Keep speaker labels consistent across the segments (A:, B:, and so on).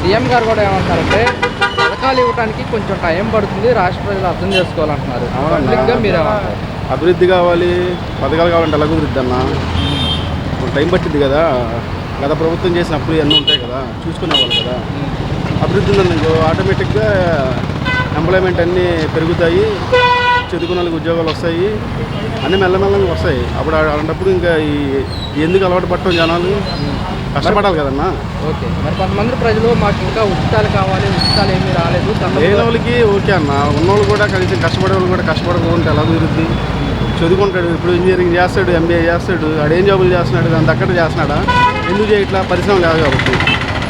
A: CM గారు కూడా ఏమంటారంటే పథకాలు ఇవ్వడానికి కొంచెం టైం పడుతుంది, రాష్ట్ర ప్రజలు అర్థం చేసుకోవాలంటున్నారు. పబ్లిక్గా మీరేమంటారు?
B: అభివృద్ధి కావాలి, పథకాలు కావాలంటే ఎలా కుదిరిద్ది అన్న? టైం పట్టింది కదా. గత ప్రభుత్వం చేసిన అప్పులు అన్నీ ఉంటాయి కదా, చూసుకునేవాళ్ళు కదా. అభివృద్ధి ఉందనుకో ఆటోమేటిక్గా ఎంప్లాయ్మెంట్ అన్నీ పెరుగుతాయి, చదువుకున్న వాళ్ళకి ఉద్యోగాలు వస్తాయి, అన్నీ మెల్లమెల్లగా వస్తాయి. అప్పుడు అలాంటప్పుడు ఇంకా ఎందుకు అలవాటు పట్టడం జనాలు కష్టపడాలి కదన్నా.
A: ఓకే, మరి కొంతమంది ప్రజలు మాకు ఇంకా ఉచితాలు కావాలి, ఉచితాలు ఏమీ రాలేదు,
B: లేని వాళ్ళకి ఓకే అన్న. ఉన్నోళ్ళు కూడా కనీసం కష్టపడే వాళ్ళు కూడా కష్టపడకుండా ఎలా కుదురుద్ది? చదువుకుంటాడు, ఇప్పుడు ఇంజనీరింగ్ చేస్తాడు, ఎంబీఏ చేస్తాడు, ఆడేం జాబులు చేస్తున్నాడు, దాని దగ్గర చేస్తున్నాడా? ఎందుకు చేయట్లా? పరిశ్రమ లేదు కాబట్టి.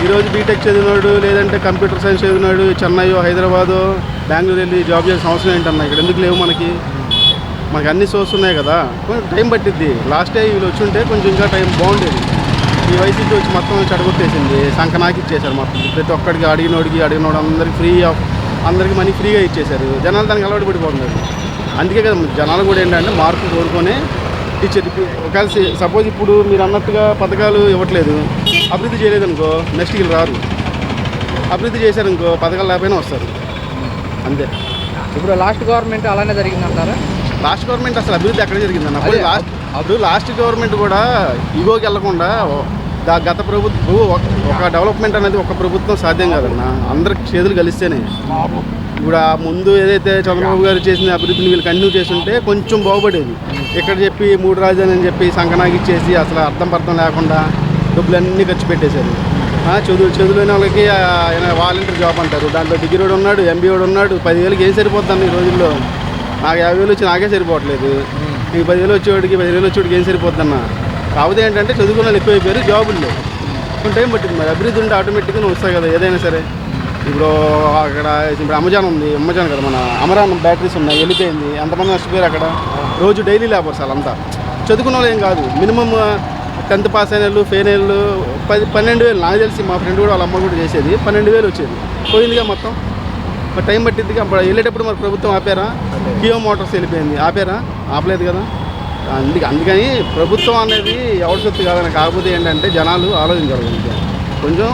B: ఈరోజు బీటెక్ చదివినాడు, లేదంటే కంప్యూటర్ సైన్స్ చదివినాడు, చెన్నైయో హైదరాబాదో బెంగళూరు వెళ్ళి జాబ్ చేసిన అవసరం ఏంటన్నా? ఇక్కడ ఎందుకు లేవు మనకి అన్ని సోర్స్ ఉన్నాయి కదా. కొంచెం టైం పట్టిద్ది. లాస్ట్ టైం వీళ్ళు వచ్చి ఉంటే కొంచెం ఇంకా టైం బాగుండేది. ఈ వైసీపీ వచ్చి మొత్తం చెడగొట్టేసింది, సంకనాకి ఇచ్చేశారు మొత్తం. ప్రతి ఒక్కడికి అడిగినోడు అందరికీ మనీ ఫ్రీగా ఇచ్చేశారు. జనాలు దానికి అలవాటు పడిపోతున్నారు. అందుకే కదా జనాలు కూడా ఏంటంటే మార్పు కోరుకొని ఇచ్చేది. ఒకవేళ సపోజ్ ఇప్పుడు మీరు అన్నట్టుగా పథకాలు ఇవ్వట్లేదు, అభివృద్ధి చేయలేదనుకో నెక్స్ట్ వీళ్ళు రారు. అభివృద్ధి చేశారనుకో పథకాలు లేకపోయినా వస్తారు. అంతే.
A: ఇప్పుడు లాస్ట్ గవర్నమెంట్ అలానే జరిగిందంటారా?
B: లాస్ట్ గవర్నమెంట్ అసలు అభివృద్ధి ఎక్కడ జరిగిందన్న? అప్పుడు లాస్ట్ గవర్నమెంట్ కూడా ఈగోకి వెళ్లకుండా గత ప్రభుత్వం ఒక డెవలప్మెంట్ అనేది ఒక ప్రభుత్వం సాధ్యం కాదన్న, అందరికి చేతులు కలిస్తేనే. ఇప్పుడు ఆ ముందు ఏదైతే చంద్రబాబు గారు చేసిన అభివృద్ధిని వీళ్ళు కంటిన్యూ చేస్తుంటే కొంచెం బాగుపడేది. ఇక్కడ చెప్పి 3 రాజధాని అని చెప్పి సంకనాగిచ్చేసి అసలు అర్థం లేకుండా డబ్బులన్నీ ఖర్చు పెట్టేశారు. చదువులేని వాళ్ళకి వాలంటీర్ జాబ్ అంటారు, దాంట్లో డిగ్రీ వాడు ఉన్నాడు, ఎంబీ వాడు ఉన్నాడు. 10,000కి ఏం సరిపోద్దండి ఈ రోజుల్లో? నాకు 50,000 వచ్చి నాకే సరిపోవట్లేదు. నీకు 10,000 వచ్చేవాడికి 10,000 వచ్చేవాడికి ఏం సరిపోద్దన్న? కాకపోతే ఏంటంటే చదువుకున్న వాళ్ళు ఎక్కువైపోయారు, జాబులు లేవు. కొంచెం టైం పట్టింది. మరి అభివృద్ధి ఉంటే ఆటోమేటిక్గా వస్తాయి కదా ఏదైనా సరే. ఇప్పుడు అక్కడ ఇప్పుడు అమెజాన్ ఉంది, అమెజాన్ కదా మన అమరాన్ బ్యాటరీస్ ఉన్నాయి, వెళ్ళిపోయింది. ఎంతమంది నష్టపోయారు అక్కడ? రోజు డైలీ లేబర్స్ వాళ్ళంతా చదువుకున్న వాళ్ళు ఏం కాదు. మినిమం 10th పాస్ అయిన వాళ్ళు, ఫెయిల్ అయిన వాళ్ళు 12,000 నాకు తెలిసి మా ఫ్రెండ్ కూడా వాళ్ళ అమ్మ కూడా చేసేది 12,000 వచ్చేది. పోయిందిగా మొత్తం. మరి టైం పట్టింది. అప్పుడు వెళ్ళేటప్పుడు మరి ప్రభుత్వం ఆపారా? కియో మోటార్స్ వెళ్ళిపోయింది, ఆపారా? ఆపలేదు కదా. అందుకని ప్రభుత్వం అనేది ఎవరి సొత్తు కాదని. కాకపోతే ఏంటంటే జనాలు ఆలోచించాలి, కొంచెం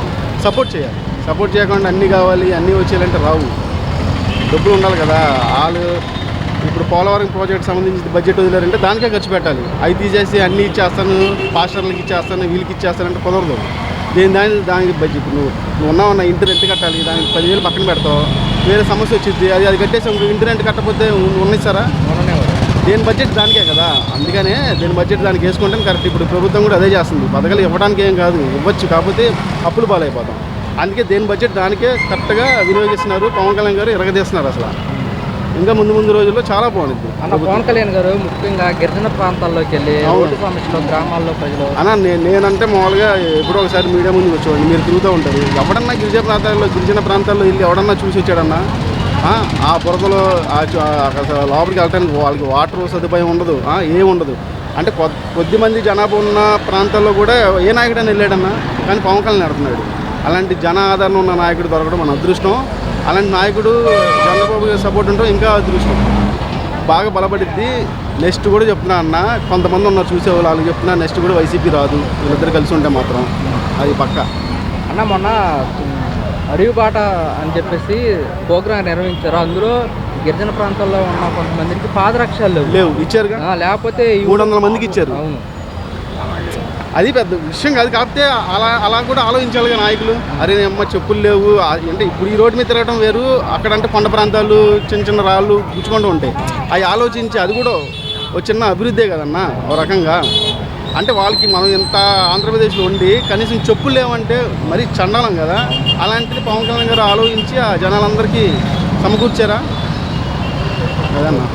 B: సపోర్ట్ చేయాలి. సపోర్ట్ చేయకుండా అన్నీ కావాలి అన్నీ వచ్చేయాలంటే రావు. డబ్బులు ఉండాలి కదా. వాళ్ళు ఇప్పుడు పోలవరం ప్రాజెక్ట్ సంబంధించి బడ్జెట్ వదిలేరంటే దానికే ఖర్చు పెట్టాలి. అవి తీసేసి అన్నీ ఇచ్చేస్తాను, పాస్టర్లకు ఇచ్చేస్తాను, వీళ్ళకి ఇచ్చేస్తానంటే కుదరదు. దానికి బడ్జెట్ నువ్వు ఉన్నావన్న ఇంటి రెంట్ కట్టాలి, దానికి 10,000 పక్కన పెడతావు. వేరే సమస్య వచ్చింది, అది కట్టేసి ఇంటి రెంట్ కట్టకపోతే ఉన్నిస్తారా? దేని బడ్జెట్ దానికే కదా. అందుకనే దేని బడ్జెట్ దానికి వేసుకుంటే కరెక్ట్. ఇప్పుడు ప్రభుత్వం కూడా అదే చేస్తుంది. పథకాలు ఇవ్వడానికి ఏం కాదు, ఇవ్వచ్చు, కాకపోతే అప్పులు పాలైపోతాం. అందుకే దేని బడ్జెట్ దానికే కరెక్ట్గా వినియోగిస్తున్నారు. పవన్ కళ్యాణ్ గారు ఎరగదీస్తున్నారు. అసలు ఇంకా ముందు రోజుల్లో చాలా బాగుంది.
A: అన్న పవన్ కళ్యాణ్ గారు ముఖ్యంగా గిరిజన ప్రాంతాల్లోకి వెళ్ళి రోడ్డు సమస్యలు, గ్రామాల్లో ప్రజలు
B: అన్న నేనంటే మామూలుగా ఎప్పుడో ఒకసారి మీడియా ముందుకు వచ్చేవాడిని. మీరు తిరుగుతూ ఉంటారు. ఎవడన్నా గిరిజన ప్రాంతాల్లో వెళ్ళి ఎవడన్నా చూసి వచ్చాడన్నా? ఆ బురదలో లోపలికి వెళ్ళటానికి వాళ్ళకి వాటర్ సదుపాయం ఉండదు, ఏముండదు. అంటే కొద్దిమంది జనాభా ఉన్న ప్రాంతాల్లో కూడా ఏ నాయకుడని వెళ్ళాడన్నా? కానీ పవన్ కళ్యాణ్ నడుతున్నాడు. అలాంటి జన ఆదరణ ఉన్న నాయకుడు దొరకడం మన అదృష్టం. అలాంటి నాయకుడు చంద్రబాబు గారి సపోర్ట్ ఉంటే ఇంకా అదృష్టం బాగా బలపడిద్ది. నెక్స్ట్ కూడా చెప్తున్నా అన్న, కొంతమంది ఉన్నారు చూసేవాళ్ళు, వాళ్ళకి చెప్తున్నా నెక్స్ట్ కూడా వైసీపీ రాదు. వీళ్ళిద్దరు కలిసి ఉంటే మాత్రం అది పక్క.
A: అన్న మొన్న అడవి బాట అని చెప్పేసి ప్రోగ్రాం నిర్వహించారు. అందులో గిరిజన ప్రాంతాల్లో ఉన్న కొంతమందికి పాదరక్షలు
B: లేవు, ఇచ్చారుగా.
A: లేకపోతే
B: 300 మందికి ఇచ్చారు.
A: అవును,
B: అది పెద్ద విషయం కాదు. కాకపోతే అలా కూడా ఆలోచించాలిగా నాయకులు. అరే అమ్మ చెప్పులు లేవు అంటే ఇప్పుడు ఈ రోడ్డు మీద తిరగడం వేరు, అక్కడంటే కొండ ప్రాంతాలు చిన్న రాళ్ళు గుచ్చుకుంటూ ఉంటాయి. అవి ఆలోచించి అది కూడా ఒక చిన్న అభివృద్ధే కదన్నా ఒక రకంగా. అంటే వాళ్ళకి మనం ఇంత ఆంధ్రప్రదేశ్లో ఉండి కనీసం చెప్పులు లేవంటే మరీ చండాలం కదా. అలాంటిది పవన్ కళ్యాణ్ గారు ఆలోచించి ఆ జనాలందరికీ సమకూర్చారా కదన్నా.